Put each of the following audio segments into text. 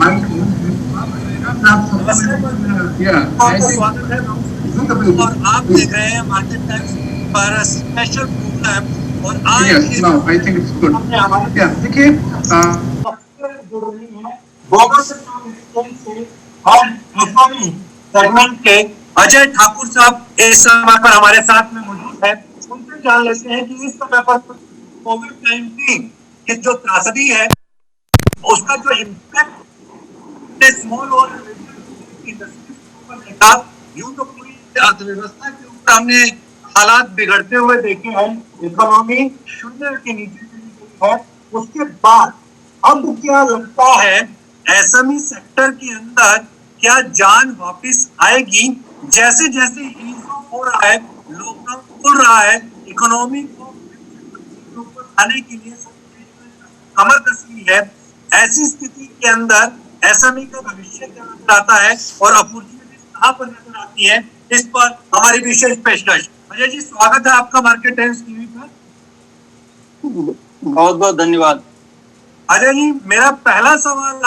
स्वागत है और आप देख रहे हैं मार्केट टाइम्स पर स्पेशल प्रोग्राम। और आज देखिए सेगमेंट के अजय ठाकुर साहब इस समय पर हमारे साथ में मौजूद है। उनसे जान लेते हैं कि इस समय पर कोविड-19 की जो त्रासदी है उसका जो इम्पैक्ट स्मॉल और देखा, यूं तो पूरी अर्थव्यवस्था के ऊपर हमने हालात बिगड़ते हुए देखे हैं। इकोनॉमी शून्य के नीचे चली गई है। उसके बाद अब क्या लगता है एसएमई सेक्टर के अंदर क्या जान वापस आएगी? जैसे जैसे ईज ऑफ हो रहा है, लॉकडाउन खुल रहा है, इकोनॉमी को आने के लिए कमर कसी है। ऐसी स्थिति के अंदर एसएमई का भविष्य क्या नजर आता है और अपॉर्चुनिटीज कहां पर नजर आती है, इस पर हमारी विशेष पेशकश। अजय जी, स्वागत है आपका मार्केट टाइम्स टीवी पर। बहुत बहुत धन्यवाद। अजय जी, मेरा पहला सवाल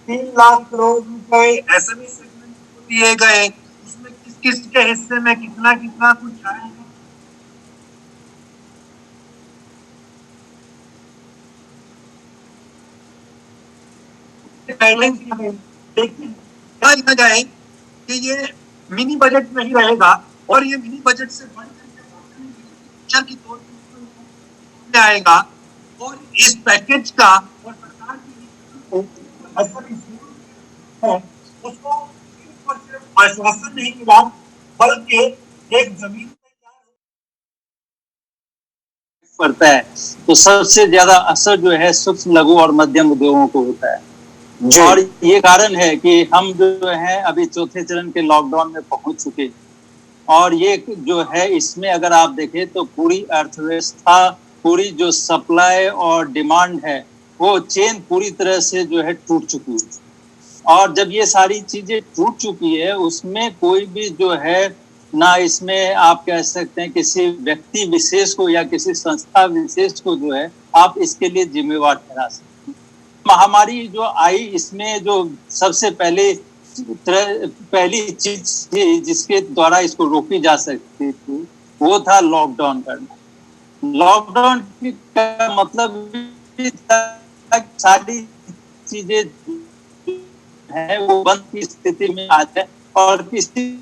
₹3,00,000 रुपए एसएमई सेगमेंट को दिए गए, उसमें किस किस के हिस्से में कितना कितना कुछ आएगा? देखिए जाए कि ये मिनी बजट नहीं रहेगा और ये मिनी बजट से बढ़कर की तौर पर आएगा और इस पैकेज का और सरकार की है उसको सिर्फ आश्वासन नहीं मिला बल्कि एक जमीन पड़ता है तो सबसे ज्यादा असर जो है सूक्ष्म लघु और मध्यम उद्योगों को होता है। और ये कारण है कि हम जो है अभी चौथे चरण के लॉकडाउन में पहुंच चुके और ये जो है इसमें अगर आप देखें तो पूरी अर्थव्यवस्था, पूरी जो सप्लाई और डिमांड है वो चेन पूरी तरह से जो है टूट चुकी है। और जब ये सारी चीजें टूट चुकी है उसमें कोई भी जो है ना इसमें आप कह सकते हैं किसी व्यक्ति विशेष को या किसी संस्था विशेष को जो है आप इसके लिए जिम्मेवार ठहरा सकते हैं। महामारी जो आई इसमें जो सबसे पहली चीज थी जिसके द्वारा इसको रोकी जा सकती थी वो था लॉकडाउन करना। लॉकडाउन का मतलब सारी चीजें है वो बंद की स्थिति में आ जाए और किसी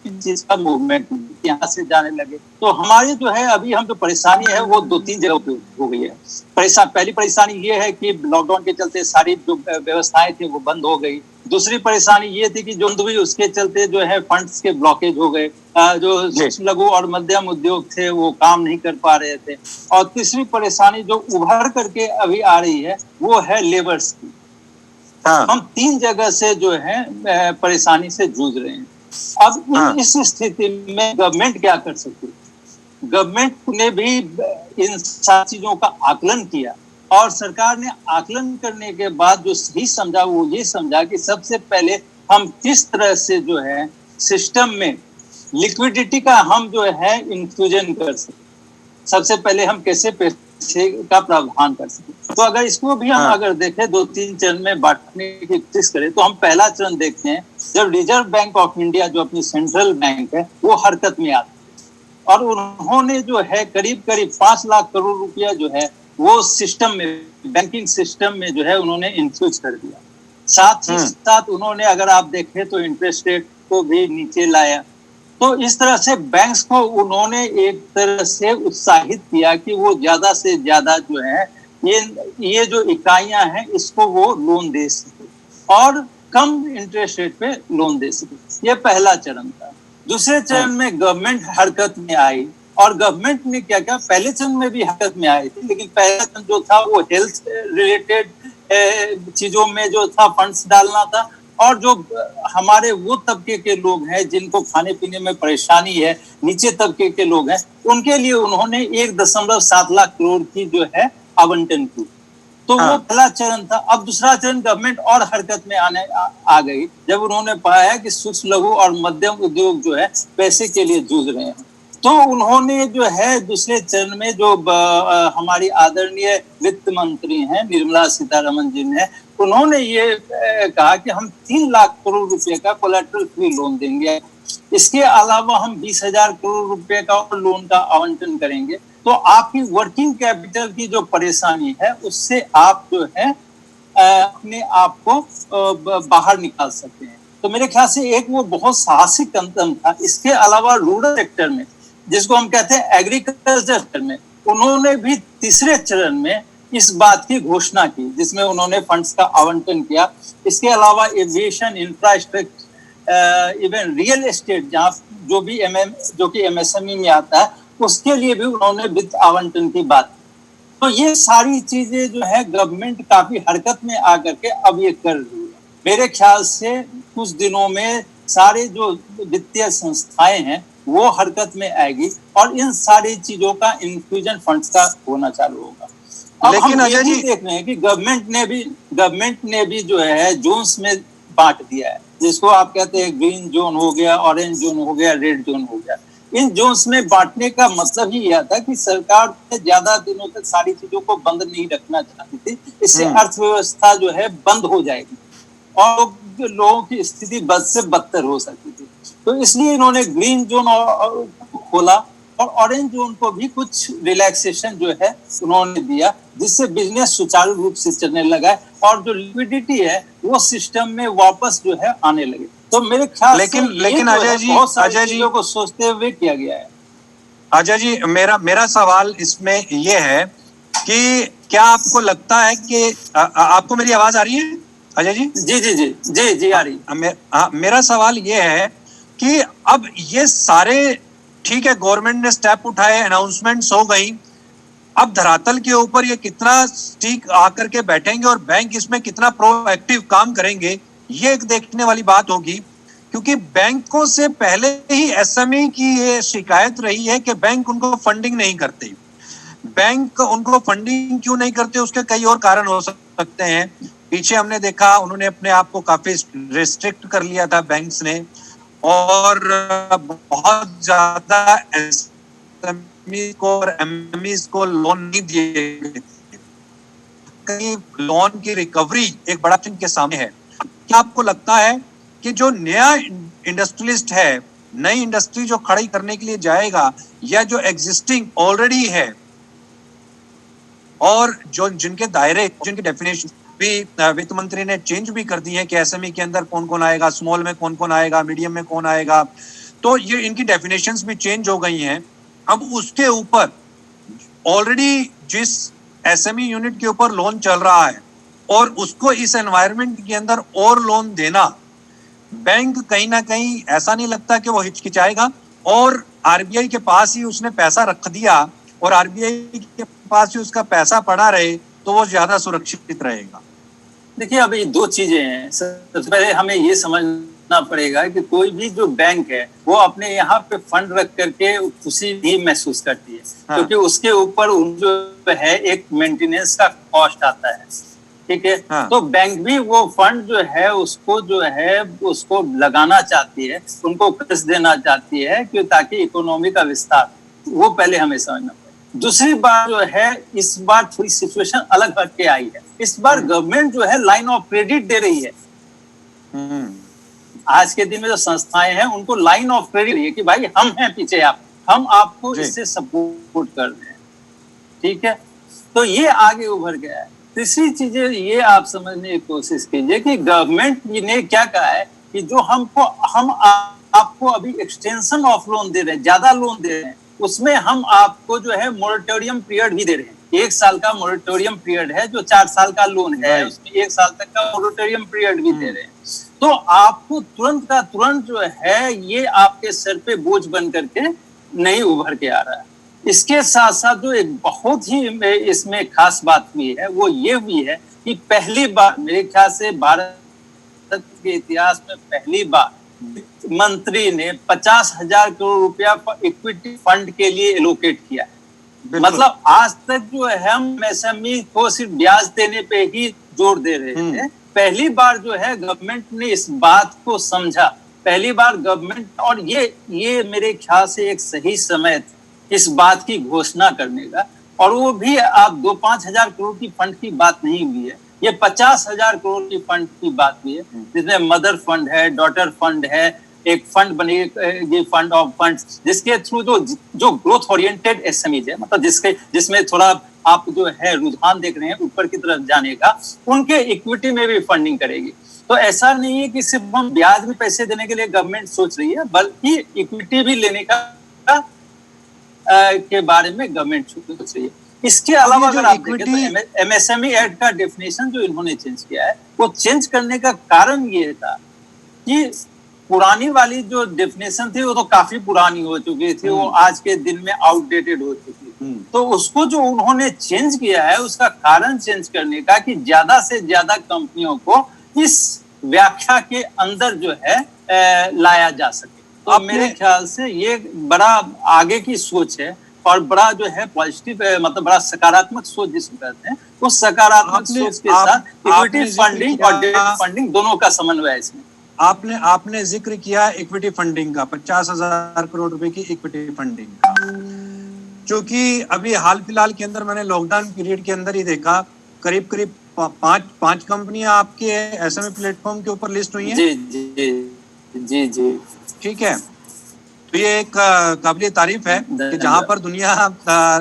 चीज का मूवमेंट यहाँ से जाने लगे। तो हमारी जो है अभी हम जो परेशानी है वो 2-3 जगह पे हो गई है। पहली परेशानी ये है कि लॉकडाउन के चलते सारी जो व्यवस्थाएं थी वो बंद हो गई। दूसरी परेशानी ये थी कि जो हुई उसके चलते जो है फंड्स के ब्लॉकेज हो गए, जो लघु और मध्यम उद्योग थे वो काम नहीं कर पा रहे थे। और तीसरी परेशानी जो उभर करके अभी आ रही है वो है लेबर्स की। हम 3 जगह से जो है परेशानी से जूझ रहे हैं। अब इस स्थिति में गवर्नमेंट क्या कर सकती है? गवर्नमेंट ने भी इन सारी चीजों का आकलन किया और सरकार ने आकलन करने के बाद जो सही समझा वो ये समझा कि सबसे पहले हम किस तरह से जो है सिस्टम में लिक्विडिटी का हम जो है इंफ्यूजन कर सके। सबसे पहले हम कैसे पैसे का प्रावधान कर सके। तो अगर इसको भी हम अगर देखें 2-3 चरण में बांटने की कोशिश करें तो हम पहला चरण देखते हैं जब रिजर्व बैंक ऑफ इंडिया जो अपनी सेंट्रल बैंक है वो हरकत में आती है और उन्होंने जो है करीब 5 लाख करोड़ रुपया जो है वो सिस्टम में, बैंकिंग सिस्टम में जो है उन्होंने इंफ्यूज कर दिया। साथ ही साथ उन्होंने अगर आप देखें तो इंटरेस्ट रेट को भी नीचे लाया। तो इस तरह से बैंक्स को उन्होंने एक तरह से उत्साहित किया कि वो ज्यादा से ज्यादा जो है ये जो इकाइयां हैं इसको वो लोन दे सके और कम इंटरेस्ट रेट पे लोन दे सके। ये पहला चरण था। दूसरे चरण में गवर्नमेंट हरकत में आई और गवर्नमेंट ने क्या किया, पहले चरण में भी हरकत में आई थी लेकिन पहला चरण जो था वो हेल्थ रिलेटेड चीजों में जो था फंड्स डालना था और जो हमारे वो तबके के लोग हैं जिनको खाने पीने में परेशानी है, नीचे तबके के लोग हैं, उनके लिए उन्होंने 1.7 लाख करोड़ की जो है आवंटन की। तो वो पहला चरण था। अब दूसरा चरण गवर्नमेंट और हरकत में आ गई जब उन्होंने पाया कि सूक्ष्म लघु और मध्यम उद्योग जो है पैसे के लिए जूझ रहे हैं। तो उन्होंने जो है दूसरे चरण में जो हमारी आदरणीय वित्त मंत्री हैं निर्मला सीतारमन जी ने, उन्होंने ये कहा कि हम 3 लाख करोड़ रुपए का कोलैटरल फ्री लोन देंगे। इसके अलावा हम 20,000 करोड़ रुपए का लोन का आवंटन करेंगे। तो आपकी वर्किंग कैपिटल की जो परेशानी है उससे आप जो है अपने आप को बाहर निकाल सकते हैं। तो मेरे ख्याल से एक वो बहुत साहसिक कदम था। इसके अलावा रूरल सेक्टर में, जिसको हम कहते हैं एग्रीकल्चर सेक्टर में, उन्होंने भी तीसरे चरण में इस बात की घोषणा की जिसमें उन्होंने फंड्स का आवंटन किया। इसके अलावा aviation, infrastructure, even real estate जहाँ जो कि एमएसएमई में आता है उसके लिए भी उन्होंने वित्त आवंटन की बात की। तो ये सारी चीजें जो है गवर्नमेंट काफी हरकत में आकर के अब ये कर रही है। मेरे ख्याल से कुछ दिनों में सारे जो वित्तीय संस्थाएं हैं वो हरकत में आएगी और इन सारी चीजों का इन्फ्यूजन फंड्स का होना चालू होगा। अब लेकिन हम ये भी देख रहे हैं कि गवर्नमेंट ने भी जो है जोन्स में बांट दिया है, जिसको आप कहते हैं ग्रीन जोन हो गया, ऑरेंज जोन हो गया, रेड जोन हो गया। इन जोन्स में बांटने का मतलब ही यह था कि सरकार ज्यादा दिनों तक सारी चीजों को बंद नहीं रखना चाहती थी। इससे अर्थव्यवस्था जो है बंद हो जाएगी और लोगों की स्थिति बद से बदतर हो सकती थी। तो इसलिए इन्होंने ग्रीन जोन खोला और ऑरेंज जोन को भी कुछ रिलैक्सेशन जो है उन्होंने दिया, जिससे बिजनेस सुचारू रूप से चलने लगा और जो लिक्विडिटी है वो सिस्टम में वापस जो है आने लगे। तो मेरे ख्याल लेकिन अजय जी, बहुत सारी चीजों को सोचते हुए किया गया है। अजय जी, मेरा सवाल इसमें ये है कि क्या आपको लगता है कि आपको मेरी आवाज आ रही है अजय जी? जी जी जी जी जी आ रही। मेरा सवाल ये है कि अब ये सारे ठीक है, गवर्नमेंट ने स्टेप उठाए, अनाउंसमेंट्स हो गई, अब धरातल के ऊपर ये कितना ठीक आकर के बैठेंगे और बैंक इसमें कितना प्रोएक्टिव काम करेंगे, ये एक देखने वाली बात होगी। क्योंकि बैंकों से पहले ही एसएमई की ये शिकायत रही है कि बैंक उनको फंडिंग नहीं करते। बैंक उनको फंडिंग क्यों नहीं करते, उसके कई और कारण हो सकते हैं। पीछे हमने देखा उन्होंने अपने आप को काफी रिस्ट्रिक्ट कर लिया था बैंक्स ने, और बहुत ज्यादा एसएमई को और एमएमईज को लोन नहीं दिए गए। कई लोन की रिकवरी एक बड़ा चिंता के सामने है। क्या आपको लगता है कि जो नया इंडस्ट्रियलिस्ट है, नई इंडस्ट्री जो खड़ी करने के लिए जाएगा, या जो एग्जिस्टिंग ऑलरेडी है और जो जिनके दायरे, जिनकी डेफिनेशन भी वित्त मंत्री ने चेंज भी कर दी है कि एसएमई के अंदर कौन कौन आएगा, स्मॉल में कौन कौन आएगा, मीडियम में कौन आएगा, तो ये इनकी डेफिनेशंस भी चेंज हो गई हैं। अब उसके ऊपर ऑलरेडी जिस एसएमई यूनिट के ऊपर लोन चल रहा है और उसको इस एनवायरनमेंट के अंदर और लोन देना, बैंक कहीं ना कहीं ऐसा नहीं लगता कि वो हिचकिचाएगा और आरबीआई के पास ही उसने पैसा रख दिया और आरबीआई के पास ही उसका पैसा पड़ा रहे तो वो ज्यादा सुरक्षित रहेगा? देखिए, अभी दो चीजें हैं। सबसे पहले हमें ये समझना पड़ेगा कि कोई भी जो बैंक है वो अपने यहाँ पे फंड रख करके खुशी भी महसूस करती है। हाँ। क्योंकि उसके ऊपर जो है एक मेंटेनेंस का कॉस्ट आता है, ठीक है। हाँ। तो बैंक भी वो फंड जो है उसको लगाना चाहती है, उनको कर्ज देना चाहती है कि ताकि इकोनॉमी का विस्तार, वो पहले हमें समझना। दूसरी बात जो है, इस बार थोड़ी सिचुएशन अलग हट के आई है। इस बार गवर्नमेंट जो है लाइन ऑफ क्रेडिट दे रही है। आज के दिन में जो संस्थाएं हैं उनको लाइन ऑफ क्रेडिट है कि भाई हम हैं पीछे, हम आपको इससे सपोर्ट कर रहे हैं, ठीक है। तो ये आगे उभर गया है। तीसरी चीज ये आप समझने की कोशिश कीजिए कि गवर्नमेंट ने क्या कहा है कि जो हम आपको अभी एक्सटेंशन ऑफ लोन दे रहे हैं, ज्यादा लोन दे रहे हैं, उसमें हम आपको जो है मोरेटोरियम पीरियड भी दे रहे हैं। 1 साल का मोरेटोरियम पीरियड है, जो 4 साल का लोन है उसमें 1 साल तक का मोरेटोरियम पीरियड भी दे रहे हैं। तो आपको तुरंत का तुरंत जो है ये आपके सर पे बोझ बन करके नहीं उभर के आ रहा है। इसके साथ साथ जो एक बहुत ही इसमें खास बात हुई है वो ये हुई है कि पहली बार मेरे ख्याल से भारत के इतिहास में पहली बार मंत्री ने 50,000 करोड़ रुपया इक्विटी फंड के लिए एलोकेट किया है। मतलब आज तक जो है हम एमएसएमई को सिर्फ ब्याज देने पे ही जोर दे रहे थे। पहली बार जो है गवर्नमेंट ने इस बात को समझा, पहली बार गवर्नमेंट, और ये मेरे ख्याल से एक सही समय इस बात की घोषणा करने का। और वो भी आप 2-5 हजार करोड़ की फंड की बात नहीं हुई है, ये 50,000 करोड़ की फंड की बात हुई है, जिसमें मदर फंड है, डॉटर फंड है, एक फंड बनेगी फंड ऑफ फंड, जिसके थ्रू जो ग्रोथ ओरिएंटेड एसएमईज है, मतलब जिसमें थोड़ा आप जो है रुझान देख रहे हैं ऊपर की तरफ जाने का, उनके इक्विटी में भी फंडिंग करेगी। तो ऐसा नहीं है कि सिर्फ हम ब्याज में पैसे देने के लिए गवर्नमेंट सोच रही है, बल्कि इक्विटी भी लेने का के बारे में गवर्नमेंट सोच रही है। इसके अलावा अगर आप देखें तो एमएसएमई एक्ट का डेफिनेशन जो इन्होंने चेंज किया है, वो चेंज करने का कारण ये था कि पुरानी वाली जो डेफिनेशन थी वो तो काफी पुरानी हो चुकी थी, वो आज के दिन में आउटडेटेड हो चुकी थी। तो उसको जो उन्होंने चेंज किया है, उसका कारण चेंज करने का कि ज्यादा से ज्यादा कंपनियों को इस व्याख्या के अंदर जो है लाया जा सके। तो मेरे ख्याल से ये बड़ा आगे की सोच है और बड़ा जो है पॉजिटिव, मतलब बड़ा सकारात्मक सोच जिसको कहते हैं, उस सकारात्मक सोच के साथ इक्विटी फंडिंग और डेट फंडिंग दोनों का समन्वय है इसमें। आपने जिक्र किया इक्विटी फंडिंग का, 50,000 करोड़ रुपए की इक्विटी फंडिंग का, क्योंकि अभी हाल फिलहाल के अंदर मैंने लॉकडाउन पीरियड के अंदर ही देखा, करीब करीब पांच कंपनियां आपके एसएमई प्लेटफॉर्म के ऊपर लिस्ट हुई हैं। जी जी जी जी, ठीक है। तो ये एक काबिल तारीफ है कि जहां पर दुनिया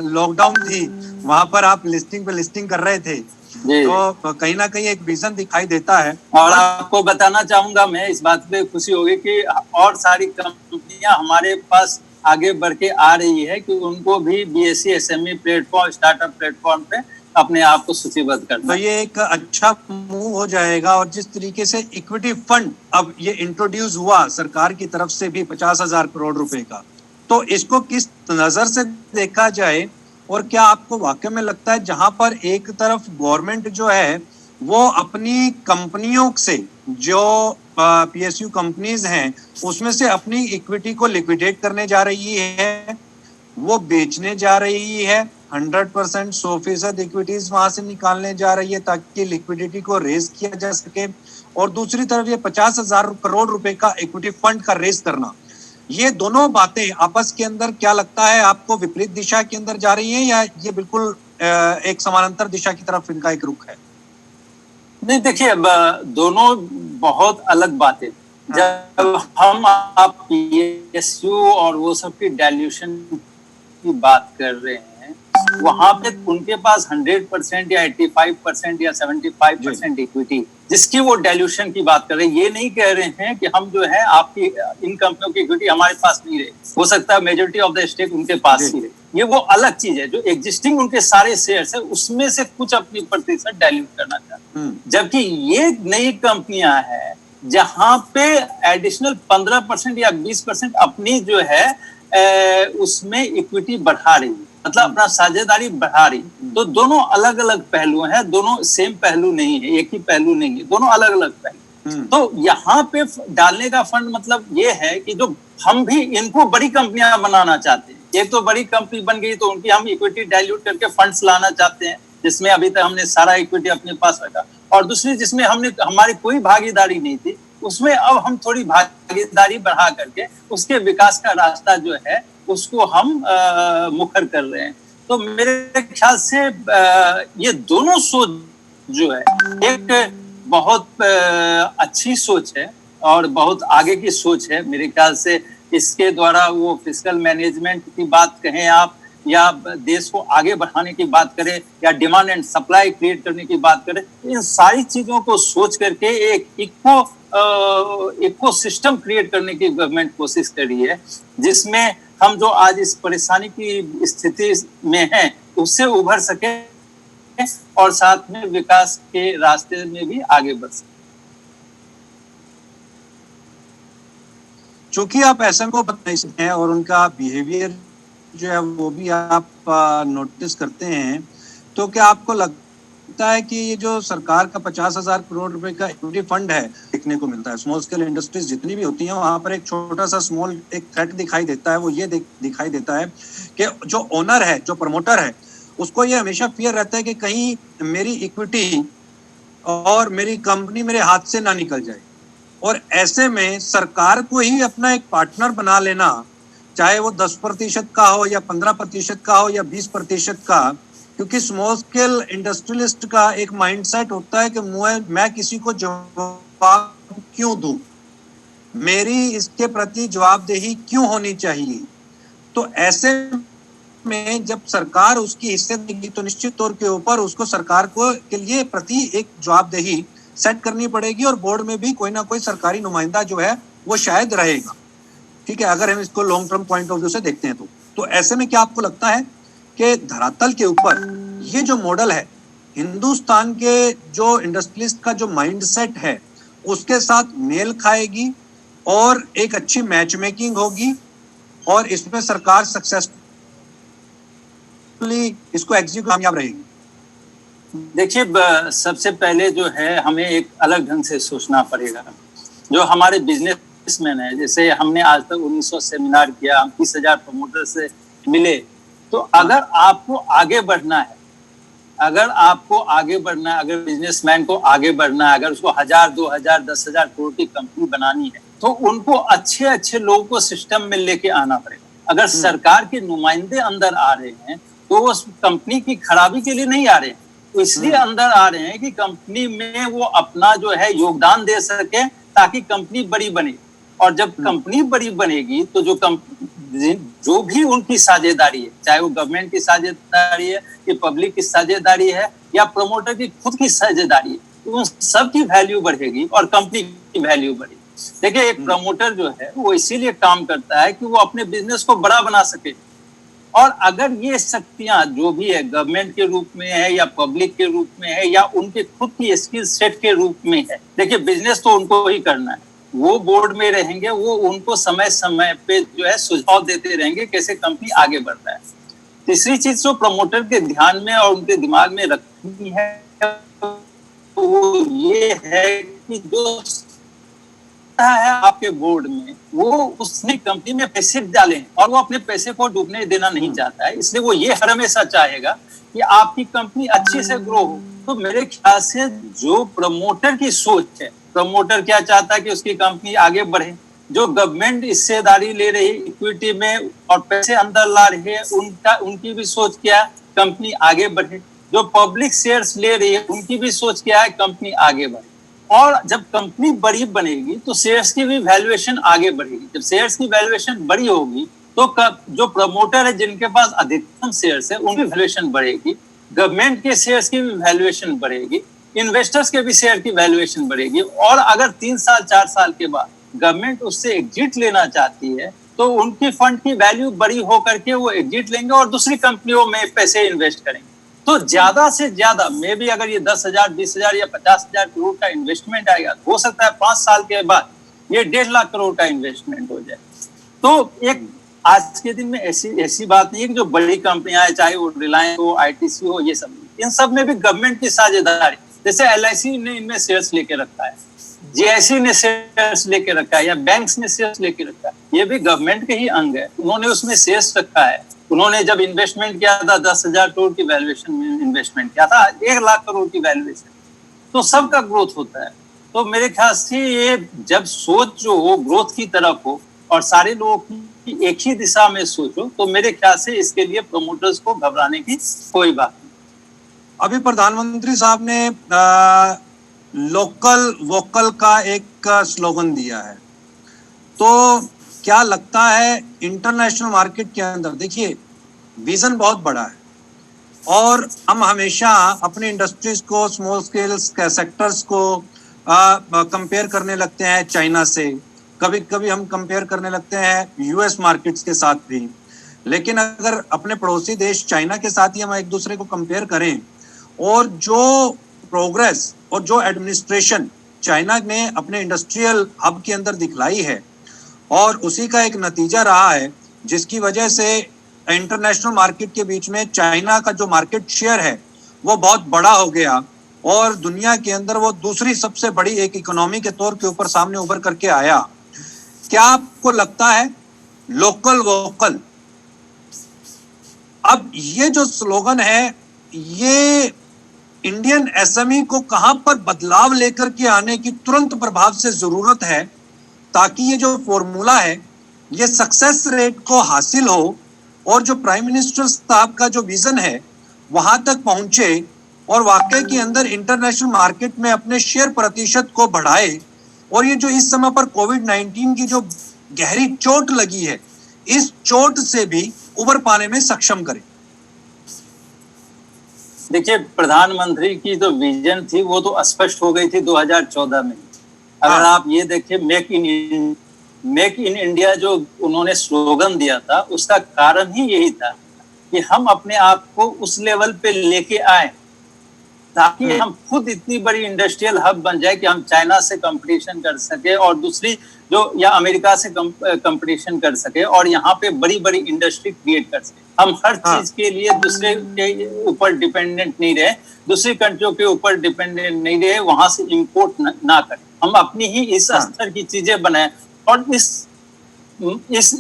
लॉकडाउन थी वहां पर आप लिस्टिंग पे लिस्टिंग कर रहे थे, तो कहीं ना कहीं एक विजन दिखाई देता है। और आपको बताना चाहूंगा मैं, इस बात पे खुशी होगी कि और सारी कंपनियां हमारे पास आगे बढ़ के आ रही है कि उनको भी BSE SME platform, startup platform पे अपने आप को सूचीबद्ध करना। तो ये एक अच्छा मूव हो जाएगा। और जिस तरीके से इक्विटी फंड अब ये इंट्रोड्यूस हुआ सरकार की तरफ से भी 50,000 करोड़ रुपए का, तो इसको किस नजर से देखा जाए, और क्या आपको वाकई में लगता है जहां पर एक तरफ गवर्नमेंट जो है वो अपनी कंपनियों से, जो पीएसयू कंपनीज हैं उसमें से अपनी इक्विटी को लिक्विडेट करने जा रही है, वो बेचने जा रही है, 100% 100% इक्विटीज वहां से निकालने जा रही है ताकि लिक्विडिटी को रेज किया जा सके, और दूसरी तरफ ये 50,000 करोड़ रुपए का इक्विटी फंड का रेज करना, ये दोनों बातें आपस के अंदर क्या लगता है आपको विपरीत दिशा के अंदर जा रही है, या ये बिल्कुल एक समानांतर दिशा की तरफ इनका एक रुख है? नहीं, देखिए दोनों बहुत अलग बातें। जब हम आप पीएसयू और वो सब की डाइल्यूशन की बात कर रहे हैं, वहां पे उनके पास 100% या 85% या 75% इक्विटी, जिसकी वो डाइल्यूशन की बात कर रहे हैं। ये नहीं कह रहे हैं कि हम जो है आपकी इन कंपनियों की इक्विटी हमारे पास नहीं रहे, हो सकता है मेजोरिटी ऑफ द स्टेक उनके पास ही रहे, ये वो अलग चीज है। जो एग्जिस्टिंग उनके सारे शेयर्स है उसमें से कुछ अपनी प्रतिशत डाइल्यूट करना चाहते हैं, जबकि ये नई कंपनियां हैं जहां पे एडिशनल 15% या 20% अपनी जो है उसमें इक्विटी बढ़ा रही है, मतलब अपना साझेदारी बढ़ा रही। तो दोनों अलग अलग पहलू हैं, दोनों सेम पहलू नहीं है, एक ही पहलू नहीं है, दोनों अलग अलग पहलू। तो यहाँ पे डालने का फंड मतलब ये है कि जो हम भी इनको बड़ी कंपनियां बनाना चाहते हैं, एक तो बड़ी कंपनी बन गई तो उनकी हम इक्विटी डाइल्यूट करके फंड्स लाना चाहते हैं, जिसमें अभी तक हमने सारा इक्विटी अपने पास रखा, और दूसरी जिसमें हमारी कोई भागीदारी नहीं थी, उसमें अब हम थोड़ी भागीदारी बढ़ा करके उसके विकास का रास्ता जो है उसको हम मुखर कर रहे हैं। तो मेरे ख्याल से ये दोनों सोच जो है एक बहुत अच्छी सोच है और बहुत आगे की सोच है। मेरे ख्याल से इसके द्वारा वो फिस्कल मैनेजमेंट की बात कहें आप, या देश को आगे बढ़ाने की बात करें, या डिमांड एंड सप्लाई क्रिएट करने की बात करें, इन सारी चीजों को सोच करके एक इको सिस्टम क्रिएट करने की गवर्नमेंट कोशिश कर रही है, जिसमें हम जो आज इस परेशानी की स्थिति में हैं उससे उभर सके और साथ में विकास के रास्ते में भी आगे बढ़ सके। चूंकि आप एसएम को बता सकते हैं और उनका बिहेवियर जो है वो भी आप नोटिस करते हैं, तो क्या आपको लगता लगता है कि ये जो सरकार का 50,000 करोड़ रुपए का इक्विटी फंड है देखने को मिलता है, स्मॉल स्केल इंडस्ट्रीज जितनी भी होती हैं वहां पर एक छोटा सा स्मॉल एक थ्रेट दिखाई देता है, वो ये दिखाई देता है कि जो ओनर है, जो प्रमोटर है, उसको ये हमेशा फियर रहता है कि कहीं मेरी इक्विटी और मेरी कंपनी मेरे हाथ से ना निकल जाए। और ऐसे में सरकार को ही अपना एक पार्टनर बना लेना, चाहे वो 10% का हो या 15% का हो या 20% का, क्योंकि स्मॉल स्केल इंडस्ट्रियलिस्ट का एक माइंडसेट होता है कि मैं किसी को जवाब क्यों दूं, मेरी इसके प्रति जवाबदेही क्यों होनी चाहिए। तो ऐसे में जब सरकार उसकी हिस्से देगी तो निश्चित तौर के ऊपर उसको सरकार को के लिए प्रति एक जवाबदेही सेट करनी पड़ेगी, और बोर्ड में भी कोई ना कोई सरकारी नुमाइंदा जो है वो शायद रहेगा। ठीक है, अगर हम इसको long term point of view से देखते हैं तो ऐसे में क्या आपको लगता है कि धरातल के ऊपर ये जो मॉडल है हिंदुस्तान के जो इंडस्ट्रियलिस्ट का जो माइंडसेट है उसके साथ मेल खाएगी और एक अच्छी मैच मेकिंग होगी और इसमें सरकार सक्सेसफुली इसको एग्जीक्यूट कामयाब रहेगी? देखिए, सबसे पहले जो है हमें एक अलग ढंग से सोचना पड़ेगा। जो हमारे बिजनेसमैन है, जैसे हमने आज तक 1900 सेमिनार किया, हम 30,000 प्रमोटर से मिले, तो अगर आपको आगे बढ़ना है, अगर बिजनेसमैन को आगे बढ़ना है, अगर उसको 1,000, 2,000, 10,000 करोड़ की कंपनी बनानी है, तो उनको अच्छे अच्छे लोगों को सिस्टम में लेके आना पड़ेगा। अगर सरकार के नुमाइंदे अंदर आ रहे हैं तो उस कंपनी की खराबी के लिए नहीं आ रहे हैं, तो इसलिए अंदर आ रहे हैं कि कंपनी में वो अपना जो है योगदान दे सके ताकि कंपनी बड़ी बने। और जब कंपनी बड़ी बनेगी तो जो भी उनकी साझेदारी है, चाहे वो गवर्नमेंट की साझेदारी है कि पब्लिक की साझेदारी है या प्रमोटर की खुद की साझेदारी है, तो उन सब की वैल्यू बढ़ेगी और कंपनी की वैल्यू बढ़ेगी। देखिए, एक प्रमोटर जो है वो इसीलिए काम करता है कि वो अपने बिजनेस को बड़ा बना सके। और अगर ये शक्तियां जो भी है गवर्नमेंट के रूप में है या पब्लिक के रूप में है या उनके खुद की स्किल सेट के रूप में है, देखिए बिजनेस तो उनको ही करना है, वो बोर्ड में रहेंगे, वो उनको समय समय पे जो है सुझाव देते रहेंगे कैसे कंपनी आगे बढ़ता है। तीसरी चीज जो प्रमोटर के ध्यान में और उनके दिमाग में रखनी है वो ये है कि जो है आपके बोर्ड में, वो उसने कंपनी में पैसे डाले और वो अपने पैसे को डूबने देना नहीं चाहता है, इसलिए वो ये हमेशा चाहेगा कि आपकी कंपनी अच्छे से ग्रो हो। तो मेरे ख्याल से जो प्रमोटर की सोच है, प्रमोटर क्या चाहता है कि उसकी कंपनी आगे बढ़े, जो गवर्नमेंट हिस्सेदारी ले रही इक्विटी में और पैसे अंदर ला रही है उनकी भी सोच क्या है, कंपनी आगे बढ़े, जो पब्लिक शेयर्स ले रही है उनकी भी सोच क्या है, कंपनी आगे बढ़े। और जब कंपनी बड़ी बनेगी तो शेयर्स की भी वैल्यूएशन आगे बढ़ेगी। जब शेयर्स की वैल्यूएशन बड़ी होगी तो जो प्रमोटर है जिनके पास अधिकतम शेयर्स है उनकी वैल्यूएशन बढ़ेगी, गवर्नमेंट के शेयर्स की भी वैल्यूएशन बढ़ेगी, इन्वेस्टर्स के भी शेयर की वैल्यूएशन बढ़ेगी। और अगर 3 साल 4 साल के बाद गवर्नमेंट उससे एग्जिट लेना चाहती है तो उनकी फंड की वैल्यू बड़ी होकर के वो एग्जिट लेंगे और दूसरी कंपनियों में पैसे इन्वेस्ट करेंगे। तो ज्यादा से ज्यादा मे भी अगर ये 10,000, 20,000 या 50,000 करोड़ का इन्वेस्टमेंट आएगा, हो सकता है 5 साल के बाद ये 1.5 लाख करोड़ का इन्वेस्टमेंट हो जाए। तो एक आज के दिन में ऐसी बात नहीं है कि जो बड़ी कंपनियां हैं, चाहे वो रिलायंस हो, आईटीसी हो, ये सब, इन सब में भी गवर्नमेंट की साझेदारी, जैसे एलआईसी ने इनमें शेयर्स लेके रखा है, जीआईसी ने शेयर्स लेके रखा है या बैंक्स ने शेयर्स लेके रखा है, ये भी गवर्नमेंट के ही अंग है, उन्होंने उसमें शेयर्स रखा है। उन्होंने जब इन्वेस्टमेंट किया था 10,000 करोड़ की वैल्यूएशन में इन्वेस्टमेंट किया था, 1 लाख करोड़ की वैल्यूएशन, तो सबका ग्रोथ होता है। तो मेरे ख्याल से ये जब सोच जो हो ग्रोथ की तरफ हो और सारे लोगों की एक ही दिशा में सोचो, तो मेरे ख्याल से इसके लिए प्रमोटर्स को घबराने की कोई बात नहीं। अभी प्रधानमंत्री साहब ने लोकल वोकल का एक स्लोगन दिया है, तो क्या लगता है इंटरनेशनल मार्केट के अंदर, देखिए विजन बहुत बड़ा है और हम हमेशा अपने इंडस्ट्रीज को, स्मॉल स्केल सेक्टर्स को कंपेयर करने लगते हैं चाइना से, कभी कभी हम कंपेयर करने लगते हैं यूएस मार्केट्स के साथ भी। लेकिन अगर अपने पड़ोसी देश चाइना के साथ ही हम एक दूसरे को कंपेयर करें और जो प्रोग्रेस और जो एडमिनिस्ट्रेशन चाइना ने अपने इंडस्ट्रियल हब के अंदर दिखलाई है और उसी का एक नतीजा रहा है जिसकी वजह से इंटरनेशनल मार्केट के बीच में चाइना का जो मार्केट शेयर है वो बहुत बड़ा हो गया और दुनिया के अंदर वो दूसरी सबसे बड़ी एक इकोनॉमी के तौर के ऊपर सामने उभर करके आया। क्या आपको लगता है लोकल वोकल, अब ये जो स्लोगन है, ये इंडियन एसएमई को कहां पर बदलाव लेकर के आने की तुरंत प्रभाव से जरूरत है, ताकि ये जो फॉर्मूला है ये सक्सेस रेट को हासिल हो और जो प्राइम मिनिस्टर साहब का जो विजन है वहां तक पहुंचे और वाकई के अंदर इंटरनेशनल मार्केट में अपने शेयर प्रतिशत को बढ़ाए, और ये जो इस समय पर कोविड-19 की जो गहरी चोट लगी है, इस चोट से भी उबर पाने में सक्षम करे। देखिए, प्रधानमंत्री की जो विजन थी वो तो स्पष्ट हो गई थी 2014 में। अगर आप ये देखिए, मेक इन इंडिया जो उन्होंने स्लोगन दिया था, उसका कारण ही यही था कि हम अपने आप को उस लेवल पे लेके आए ताकि हम खुद इतनी बड़ी इंडस्ट्रियल हब बन जाए कि हम चाइना से कंपटीशन कर सके और दूसरी जो या अमेरिका से कंपटीशन कर सके और यहाँ पे बड़ी बड़ी इंडस्ट्री क्रिएट कर सके। हम हर चीज के लिए दूसरे के ऊपर डिपेंडेंट नहीं रहे, दूसरी कंट्रियों के ऊपर डिपेंडेंट नहीं रहे, वहां से इंपोर्ट ना करें, हम अपनी ही इस स्तर की चीजें बनाए और इस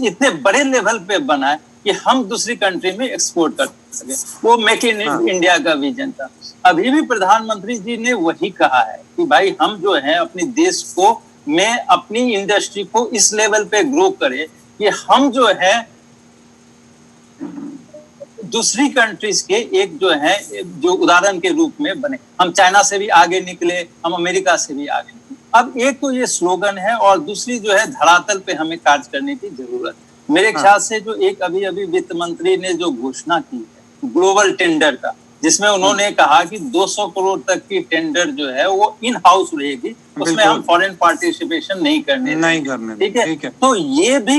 इतने बड़े लेवल पे बनाए कि हम दूसरी कंट्री में एक्सपोर्ट कर सके। वो मेक इन इंडिया का विजन था। अभी भी प्रधानमंत्री जी ने वही कहा है कि भाई हम जो है अपने देश को में अपनी इंडस्ट्री को इस लेवल पे ग्रो करें कि हम जो है दूसरी कंट्रीज के एक जो है जो उदाहरण के रूप में बने। हम चाइना से भी आगे निकले, हम अमेरिका से भी आगे निकले। अब एक तो ये स्लोगन है और दूसरी जो है धरातल पे हमें कार्य करने की जरूरत है। मेरे ख्याल से जो एक अभी वित्त मंत्री ने जो घोषणा की है ग्लोबल टेंडर का, जिसमें उन्होंने कहा कि 200 करोड़ तक की टेंडर जो है वो इन हाउस रहेगी, उसमें हम फॉरेन पार्टिसिपेशन नहीं करने, ठीक है। तो ये भी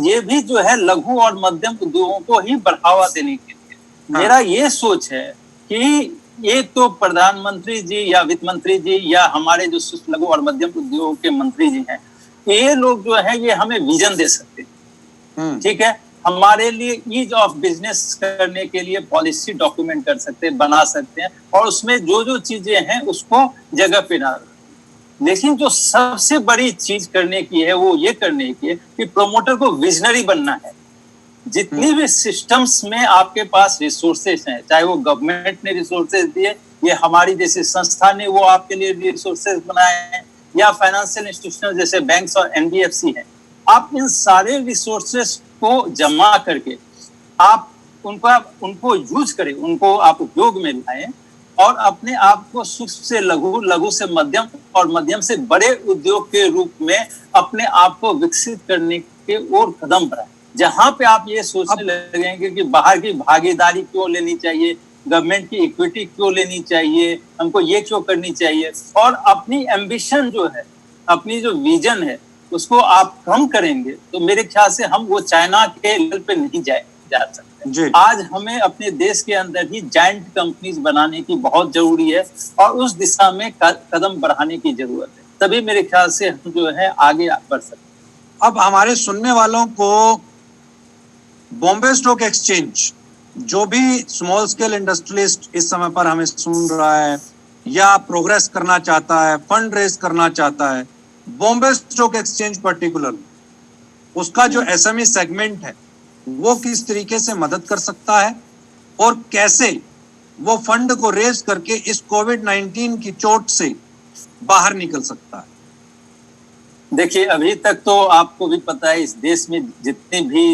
ये भी जो है लघु और मध्यम उद्योगों को ही बढ़ावा देने के लिए मेरा ये सोच है कि एक तो प्रधानमंत्री जी या वित्त मंत्री जी या हमारे जो लघु और मध्यम उद्योग के मंत्री जी हैं, ये लोग जो है ये हमें विजन दे सकते हैं, ठीक है। हमारे लिए ईज ऑफ बिजनेस करने के लिए पॉलिसी डॉक्यूमेंट कर सकते हैं, बना सकते हैं और उसमें जो जो चीजें हैं उसको जगह पे डाल। लेकिन जो सबसे बड़ी चीज करने की है वो ये करने की है कि प्रमोटर को विजनरी बनना है। जितनी भी सिस्टम्स में आपके पास रिसोर्सेज हैं, चाहे वो गवर्नमेंट ने रिसोर्सेज दिए या हमारी जैसे संस्था ने वो आपके लिए रिसोर्सेज बनाए हैं या फाइनेंशियल इंस्टीट्यूशन जैसे बैंक्स और एनबीएफसी है, आप इन सारे रिसोर्सेज को जमा करके आप उनको यूज करें, उनको आप उपयोग में लाएं और अपने आप को सूक्ष्म से लघु, लघु से मध्यम और मध्यम से बड़े उद्योग के रूप में अपने आप को विकसित करने के ओर कदम बढ़ाएं। जहां पे आप ये सोचने लगेंगे कि बाहर की भागीदारी क्यों लेनी चाहिए, गवर्नमेंट की इक्विटी क्यों लेनी चाहिए, हमको ये क्यों करनी चाहिए, और अपनी एम्बिशन जो है, अपनी जो विजन है उसको आप कम करेंगे, तो मेरे ख्याल से हम वो चाइना के लेवल पे नहीं जा सकते। आज हमें अपने देश के अंदर ही जायंट कंपनीज बनाने की बहुत जरूरी है और उस दिशा में कदम बढ़ाने की जरूरत है, तभी मेरे ख्याल से हम जो है आगे बढ़ सकते। अब हमारे सुनने वालों को बॉम्बे स्टॉक एक्सचेंज, जो भी स्मॉल स्केल इंडस्ट्रियलिस्ट इस समय पर हमें सुन रहा है या प्रोग्रेस करना चाहता है, फंड रेज करना चाहता है, बॉम्बे स्टॉक एक्सचेंज पर्टिकुलर उसका जो एसएमई सेगमेंट है वो किस तरीके से मदद कर सकता है और कैसे वो फंड को रेज करके इस कोविड-19 की चोट से बाहर निकल सकता है? देखिए, अभी तक तो आपको भी पता है इस देश में जितने भी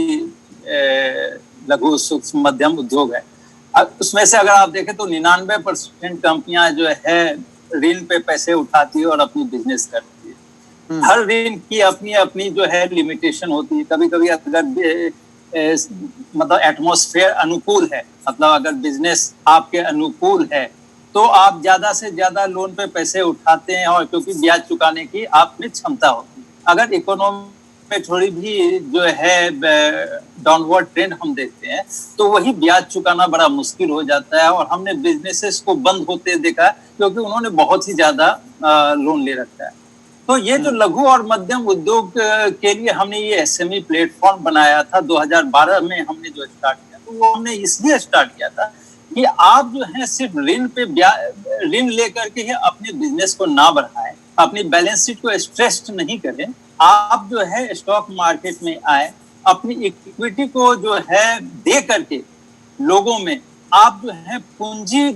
लघु सूक्ष्म मध्यम उद्योग है, उसमें से अगर आप देखें तो 99% कंपनियां जो है ऋण पे पैसे उठाती है और अपनी बिजनेस करती है। हर ऋण की अपनी अपनी जो है लिमिटेशन होती है। कभी कभी अगर मतलब एटमॉस्फेयर अनुकूल है, मतलब अगर बिजनेस आपके अनुकूल है तो आप ज्यादा से ज्यादा लोन पे पैसे उठाते हैं और क्योंकि ब्याज चुकाने की आप में क्षमता होती है। अगर इकोनॉमी में थोड़ी भी जो है डाउनवर्ड ट्रेंड हम देखते हैं तो वही ब्याज चुकाना बड़ा मुश्किल हो जाता है और हमने बिजनेसेस को बंद होते देखा क्योंकि उन्होंने बहुत ही ज्यादा लोन ले रखा है। तो ये जो लघु और मध्यम उद्योग के लिए हमने ये एसएमई प्लेटफॉर्म बनाया था 2012 में हमने जो स्टार्ट किया, तो वो हमने इसलिए स्टार्ट किया था कि आप जो है सिर्फ ऋण लेकर के ही अपने बिजनेस को ना बढ़ाएं, अपनी बैलेंस शीट को स्ट्रेस नहीं करें। आप जो है स्टॉक मार्केट में आए, अपनी इक्विटी को जो है दे करके लोगों में आप जो है पूंजी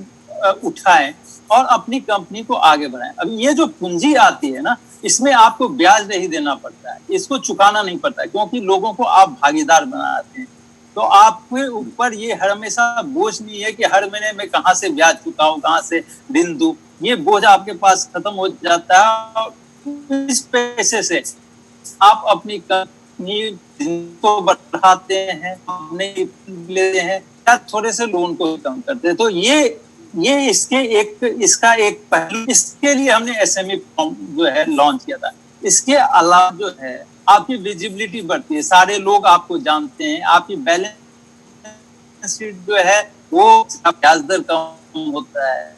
उठाएं और अपनी कंपनी को आगे बढ़ाएं। अब ये जो पूंजी आती है ना, इसमें आपको ब्याज नहीं देना पड़ता है, इसको चुकाना नहीं पड़ता है, क्योंकि लोगों को आप भागीदार बनाते हैं। तो आपके ऊपर ये हमेशा बोझ नहीं है कि हर महीने में कहाँ से ब्याज चुकाऊं, कहाँ से ऋण दूं। ये बोझ आपके पास खत्म हो जाता है। इस पैसे से आप अपनी कंपनी को बढ़ाते हैं, लेते हैं या थोड़े से लोन को कम करते हैं। तो ये इसका एक पहलू। इसके लिए हमने एसएमई फॉर्म जो है लॉन्च किया था। इसके अलावा जो है आपकी विजिबिलिटी बढ़ती है, सारे लोग आपको जानते हैं, आपकी बैलेंस शीट जो है वो ब्याज दर कम होता है,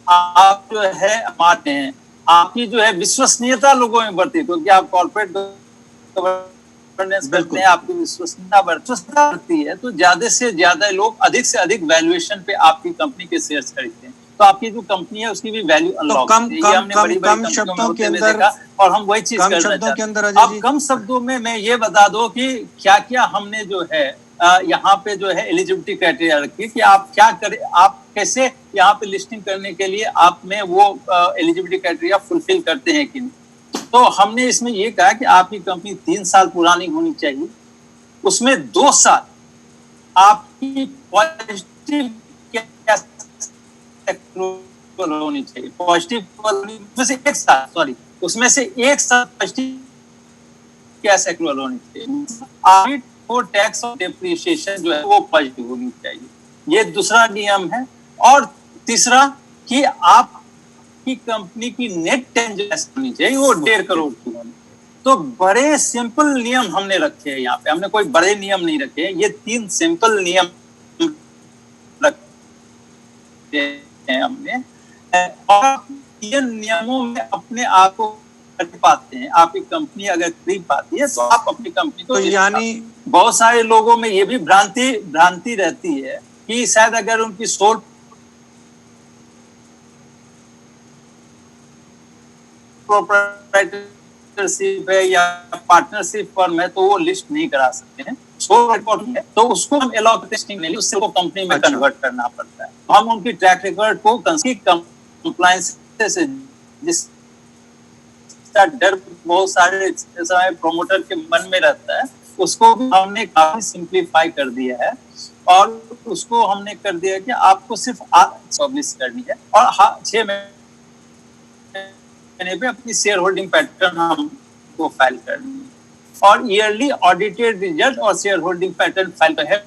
आप जो है मानते हैं, आपकी जो है विश्वसनीयता लोगों में बढ़ती है, क्योंकि आप कॉर्पोरेट गवर्नेंस करते हैं, आपकी विश्वसनीयता बढ़ती है, तो ज्यादा से ज्यादा लोग अधिक से अधिक वैल्यूएशन पे आपकी कंपनी के शेयर्स खरीदते हैं। तो आपकी जो कंपनी है उसकी भी वैल्यू अनलॉक होती है। ये हमने बड़ी शब्दों के अंदर देखा और हम वही चीज करना चाहते हैं। अब कम शब्दों में मैं ये बता दो कि क्या क्या हमने जो है यहाँ पे जो है एलिजिबिलिटी क्राइटेरिया रखी कि आप क्या करें, आप कैसे यहाँ पे लिस्टिंग करने के लिए आप में वो एलिजिबिलिटी क्राइटेरिया फुलफिल करते हैं कि नहीं। तो हमने इसमें ये कहा कि आपकी कंपनी 3 साल पुरानी होनी चाहिए, उसमें 2 साल आपकी पॉजिटिव होनी चाहिए, पॉजिटिव से 1 साल, सॉरी, उसमें से 1 साल पॉजिटिव कैश एक्रूअल होनी चाहिए। और टैक्स और डेप्रिसिएशन जो है वो पॉजिटिव होनी चाहिए। ये दूसरा नियम है। और तीसरा कि आपकी कंपनी की नेट टेंजेंसी होनी चाहिए वो 1.5 करोड़ की होनी। तो बड़े सिंपल नियम हमने रखे हैं यहाँ पे, हमने कोई बड़े नियम नहीं रखे हैं, ये 3 सिंपल नियम रखे हैं हमने। और इन नियमों में अपने आप को पाते हैं, आपकी कंपनी अगर खरीद पाती है तो आप अपनी कंपनी को, तो यानी बहुत सारे लोगों में ये भी भ्रांति रहती है कि शायद अगर उनकी सोल प्रोप्राइटरशिप है या पार्टनरशिप फर्म है तो वो लिस्ट नहीं करा सकते हैं। सोल रिकॉर्ड है तो उसको हम अलाउ करते हैं, उससे वो कंपनी में कन्वर्ट करना पड़ता है। हम उनकी ट्रैक रिकॉर्ड को कंप्लायंस से जिस डर बहुत सारे समय प्रोमोटर के मन में रहता है, उसको भी हमने काफी सिंप्लीफाई कर दिया है। और उसको हमने कर दिया है कि आपको सिर्फ पब्लिश करनी है और 6 महीने पे अपनी शेयर होल्डिंग पैटर्न हमको फाइल करनी है और ईयरली ऑडिटेड रिजल्ट और शेयर होल्डिंग पैटर्न फाइल का है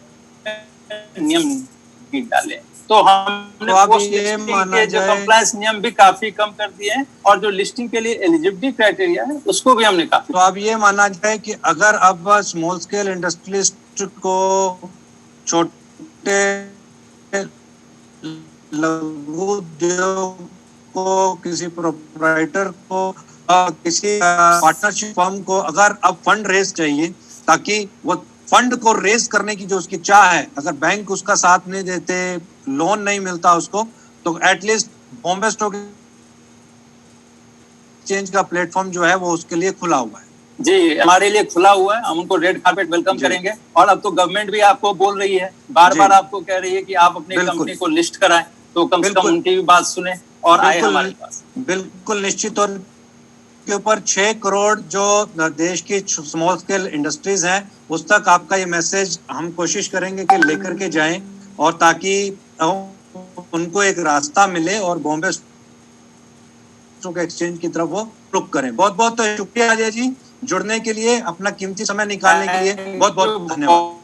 नियम भी डाले। तो हमने पोस्ट लिस्टिंग के जो कंप्लायंस नियम भी काफी कम कर दिए हैं और जो लिस्टिंग के लिए एलिजिबिलिटी क्राइटेरिया है उसको भी हमने काफी। तो अब ये माना जाए कि अगर अब स्मॉल स्केल इंडस्ट्रियलिस्ट को, छोटे लघु उद्योग को, किसी प्रोप्राइटर को, किसी पार्टनरशिप फर्म को अगर अब फंड रेज चाहिए, ताकि वो फंड को रेज करने की जो उसकी चाह है, अगर बैंक उसका साथ नहीं देते, लोन नहीं मिलता उसको, तो एटलीस्ट बॉम्बे स्टॉक एक्सचेंज का प्लेटफॉर्म जो है वो उसके लिए खुला हुआ है। जी, हमारे लिए खुला हुआ है, हम उनको रेड कार्पेट वेलकम करेंगे। और अब तो गवर्नमेंट भी आपको बोल रही है, बार बार आपको कह रही है कि आप अपनी कंपनी को लिस्ट कराएं, तो कम से कम उनकी भी बात सुने और आए हमारे पास। बिल्कुल निश्चित तौर के ऊपर 6 करोड़ जो देश की स्मॉल स्केल इंडस्ट्रीज हैं उस तक आपका ये मैसेज हम कोशिश करेंगे कि लेकर के जाएं, और ताकि उनको एक रास्ता मिले और बॉम्बे स्टॉक एक्सचेंज की तरफ वो रुख करें। बहुत बहुत शुक्रिया अजय जी, जुड़ने के लिए, अपना कीमती समय निकालने के लिए बहुत बहुत धन्यवाद।